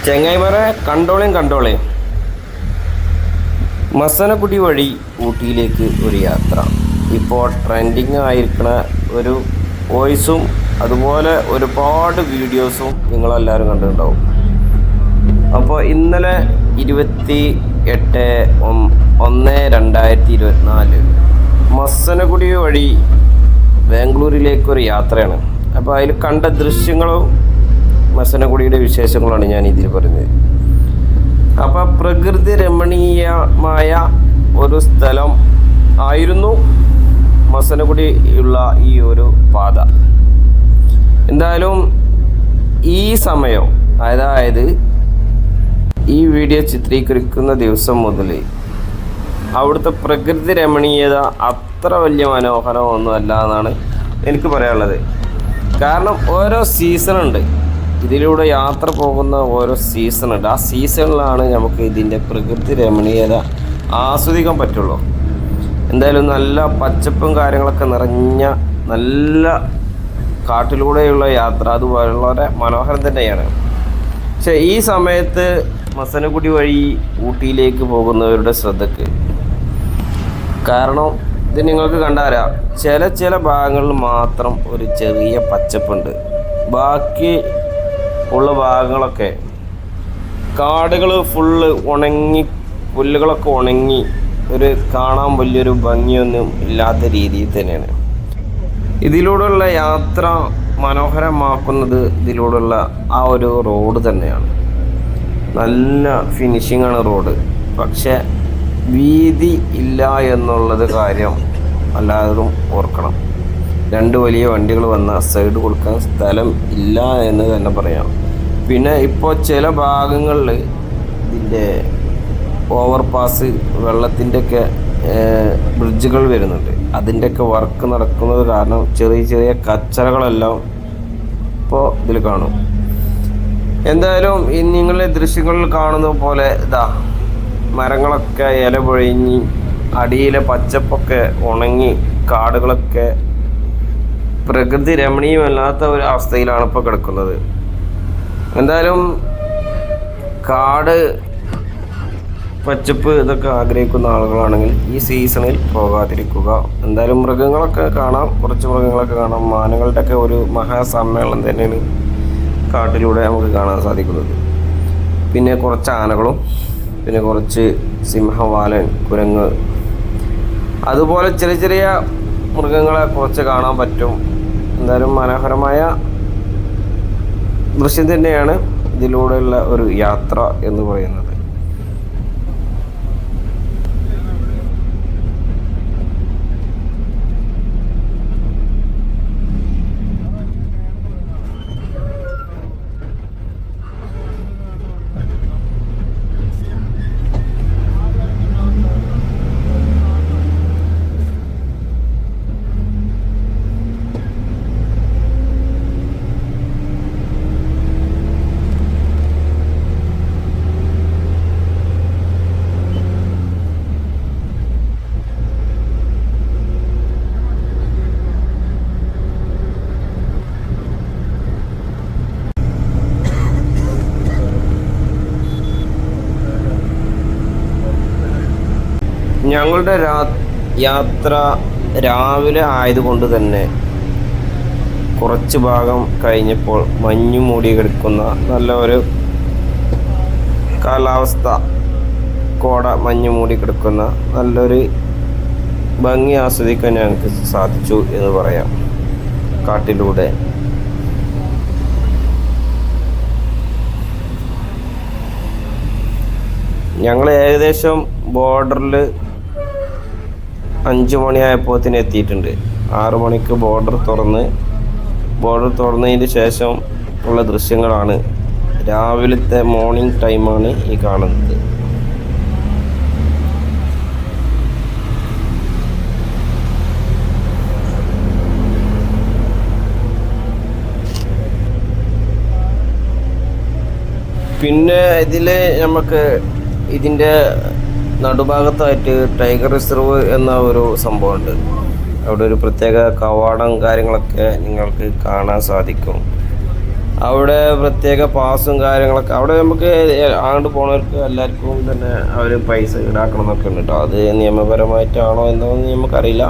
ചെങ്ങായിമാരെ കണ്ടോളേ മസനഗുഡി വഴി ഊട്ടിയിലേക്ക് ഒരു യാത്ര. ഇപ്പോൾ ട്രെൻഡിങ് ആയിരിക്കുന്ന ഒരു വോയിസും അതുപോലെ ഒരുപാട് വീഡിയോസും നിങ്ങളെല്ലാവരും കണ്ടിട്ടുണ്ടാവും. അപ്പോൾ ഇന്നലെ 28/1/2024 മസനഗുഡി വഴി ബാംഗ്ലൂരിലേക്കൊരു യാത്രയാണ്. അപ്പോൾ അതിൽ കണ്ട ദൃശ്യങ്ങളും മസനഗുഡിയുടെ വിശേഷങ്ങളാണ് ഞാൻ ഇതിൽ പറയുന്നത്. അപ്പോൾ പ്രകൃതി രമണീയമായ ഒരു സ്ഥലം ആയിരുന്നു മസനഗുഡി ഉള്ള ഈ ഒരു പാത. എന്തായാലും ഈ സമയം, അതായത് ഈ വീഡിയോ ചിത്രീകരിക്കുന്ന ദിവസം മുതൽ അവിടുത്തെ പ്രകൃതി രമണീയത അത്ര വലിയ മനോഹരമൊന്നുമല്ല എന്നാണ് എനിക്ക് പറയാനുള്ളത്. കാരണം ഓരോ സീസണുണ്ട്, ഇതിലൂടെ യാത്ര പോകുന്ന ഓരോ സീസണുണ്ട്. ആ സീസണിലാണ് നമുക്ക് ഇതിൻ്റെ പ്രകൃതി രമണീയത ആസ്വദിക്കാൻ പറ്റുള്ളൂ. എന്തായാലും നല്ല പച്ചപ്പും കാര്യങ്ങളൊക്കെ നിറഞ്ഞ നല്ല കാട്ടിലൂടെയുള്ള യാത്ര അത് വളരെ മനോഹരം തന്നെയാണ്. പക്ഷേ ഈ സമയത്ത് മസനഗുഡി വഴി ഊട്ടിയിലേക്ക് പോകുന്നവരുടെ ശ്രദ്ധക്ക്, കാരണം ഇത് നിങ്ങൾക്ക് കണ്ടാരാം, ചില ഭാഗങ്ങളിൽ മാത്രം ഒരു ചെറിയ പച്ചപ്പുണ്ട്. ബാക്കി ഉള്ള ഭാഗങ്ങളൊക്കെ കാടുകൾ ഫുള്ള് ഉണങ്ങി, പുല്ലുകളൊക്കെ ഉണങ്ങി ഒരു കാണാൻ വലിയൊരു ഭംഗിയൊന്നും ഇല്ലാത്ത രീതിയിൽ തന്നെയാണ്. ഇതിലൂടെയുള്ള യാത്ര മനോഹരമാക്കുന്നത് ഇതിലൂടെയുള്ള ആ ഒരു റോഡ് തന്നെയാണ്. നല്ല ഫിനിഷിങ്ങാണ് റോഡ്. പക്ഷേ വീതി ഇല്ല എന്നുള്ളത് കാര്യം എല്ലാവരും ഓർക്കണം. രണ്ട് വലിയ വണ്ടികൾ വന്ന സൈഡ് കൊടുക്കാൻ സ്ഥലം ഇല്ല എന്ന് തന്നെ പറയാം. പിന്നെ ഇപ്പോൾ ചില ഭാഗങ്ങളിൽ ഇതിൻ്റെ ഓവർപാസ്, വെള്ളത്തിൻ്റെയൊക്കെ ബ്രിഡ്ജുകൾ വരുന്നുണ്ട്. അതിൻ്റെയൊക്കെ വർക്ക് നടക്കുന്നത് കാരണം ചെറിയ കച്ചറകളെല്ലാം ഇപ്പോൾ ഇതിൽ കാണും. എന്തായാലും ഈ നിങ്ങളെ ദൃശ്യങ്ങളിൽ കാണുന്ന പോലെ ഇതാ മരങ്ങളൊക്കെ ഇല പൊഴിഞ്ഞ് അടിയിലെ പച്ചപ്പൊക്കെ ഉണങ്ങി കാടുകളൊക്കെ പ്രകൃതി രമണീയമല്ലാത്ത ഒരു അവസ്ഥയിലാണ് ഇപ്പോൾ കിടക്കുന്നത്. എന്തായാലും കാട്, പച്ചപ്പ് ഇതൊക്കെ ആഗ്രഹിക്കുന്ന ആളുകളാണെങ്കിൽ ഈ സീസണിൽ പോകാതിരിക്കുക. എന്തായാലും മൃഗങ്ങളൊക്കെ കാണാം, കുറച്ച് മൃഗങ്ങളൊക്കെ കാണാം. മാനുകളുടെയൊക്കെ ഒരു മഹാസമ്മേളനം തന്നെയാണ് കാട്ടിലൂടെ നമുക്ക് കാണാൻ സാധിക്കുന്നത്. പിന്നെ കുറച്ച് ആനകളും, പിന്നെ കുറച്ച് സിംഹവാലൻ, കുരങ്ങ്, അതുപോലെ ചെറിയ മൃഗങ്ങളെ കുറച്ച് കാണാൻ പറ്റും. എന്തായാലും മനോഹരമായ ദൃശ്യം തന്നെയാണ് ഇതിലൂടെയുള്ള ഒരു യാത്ര എന്ന് പറയുന്നത്. ഞങ്ങളുടെ യാത്ര രാവിലെ ആയതുകൊണ്ട് തന്നെ കുറച്ച് ഭാഗം കഴിഞ്ഞപ്പോൾ മഞ്ഞു മൂടി കിടക്കുന്ന നല്ല ഒരു കാലാവസ്ഥ, കോട മഞ്ഞു മൂടി കിടക്കുന്ന നല്ലൊരു ഭംഗി ആസ്വദിക്കാൻ ഞങ്ങൾക്ക് സാധിച്ചു എന്ന് പറയാം. കാട്ടിലൂടെ ഞങ്ങൾ ഏകദേശം ബോർഡറിൽ 5 മണിയായപ്പോഴത്തേന് എത്തിയിട്ടുണ്ട്. 6 മണിക്ക് ബോർഡർ തുറന്നതിന് ശേഷം ഉള്ള ദൃശ്യങ്ങളാണ്. രാവിലത്തെ മോർണിംഗ് ടൈമാണ് ഈ കാണുന്നത്. പിന്നെ ഇതിൽ നമുക്ക് ഇതിൻ്റെ നടുഭാഗത്തായിട്ട് ടൈഗർ റിസർവ് എന്ന ഒരു സംഭവമുണ്ട്. അവിടെ ഒരു പ്രത്യേക കവാടം കാര്യങ്ങളൊക്കെ നിങ്ങൾക്ക് കാണാൻ സാധിക്കും. അവിടെ പ്രത്യേക പാസും കാര്യങ്ങളൊക്കെ അവിടെ നമുക്ക് അങ്ങോട്ട് പോണവർക്ക് എല്ലാവർക്കും തന്നെ അവർ പൈസ ഈടാക്കണം എന്നൊക്കെ ഉണ്ട് കേട്ടോ. അത് നിയമപരമായിട്ടാണോ എന്താണെന്ന് നമുക്കറിയില്ല.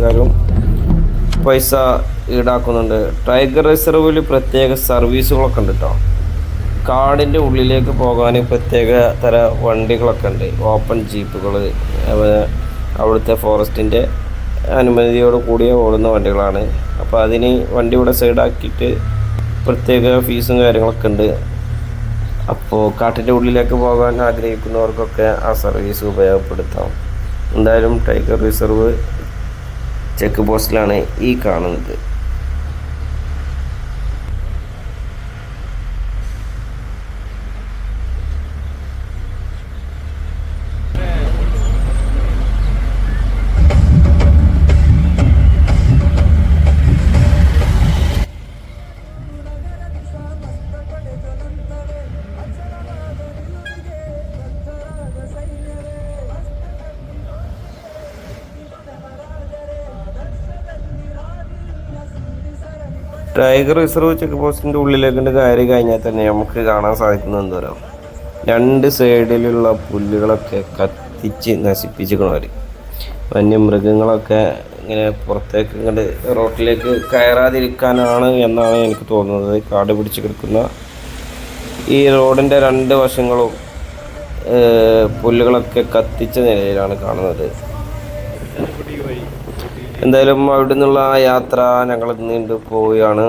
കാര്യം പൈസ ഈടാക്കുന്നുണ്ട്. ടൈഗർ റിസർവിൽ പ്രത്യേക സർവീസുകളൊക്കെ ഉണ്ട് കേട്ടോ. കാടിൻ്റെ ഉള്ളിലേക്ക് പോകാൻ പ്രത്യേക തര വണ്ടികളൊക്കെ ഉണ്ട്. ഓപ്പൺ ജീപ്പുകൾ, അവിടുത്തെ ഫോറസ്റ്റിൻ്റെ അനുമതിയോട് കൂടിയ ഓടുന്ന വണ്ടികളാണ്. അപ്പോൾ അതിന് വണ്ടി ഇവിടെ സൈഡാക്കിയിട്ട് പ്രത്യേക ഫീസും കാര്യങ്ങളൊക്കെ ഉണ്ട്. അപ്പോൾ കാട്ടിൻ്റെ ഉള്ളിലേക്ക് പോകാൻ ആഗ്രഹിക്കുന്നവർക്കൊക്കെ ആ സർവീസ് ഉപയോഗപ്പെടുത്താം. എന്തായാലും ടൈഗർ റിസർവ് ചെക്ക് പോസ്റ്റിലാണ് ഈ കാണുന്നത്. ടൈഗർ റിസർവ് ചെക്ക് പോസ്റ്റിൻ്റെ ഉള്ളിലേക്ക് കയറി കഴിഞ്ഞാൽ തന്നെ നമുക്ക് കാണാൻ സാധിക്കുന്നത് എന്തോരം, രണ്ട് സൈഡിലുള്ള പുല്ലുകളൊക്കെ കത്തിച്ച് നശിപ്പിച്ചിരിക്കണവർ. വന്യമൃഗങ്ങളൊക്കെ ഇങ്ങനെ പുറത്തേക്ക് ഇങ്ങോട്ട് റോട്ടിലേക്ക് കയറാതിരിക്കാനാണ് എന്നാണ് എനിക്ക് തോന്നുന്നത്. കാട് പിടിച്ച് കിടക്കുന്ന ഈ റോഡിൻ്റെ രണ്ട് വശങ്ങളും പുല്ലുകളൊക്കെ കത്തിച്ച നിലയിലാണ് കാണുന്നത്. എന്തായാലും അവിടെ നിന്നുള്ള യാത്ര ഞങ്ങൾ നീണ്ടു പോവുകയാണ്.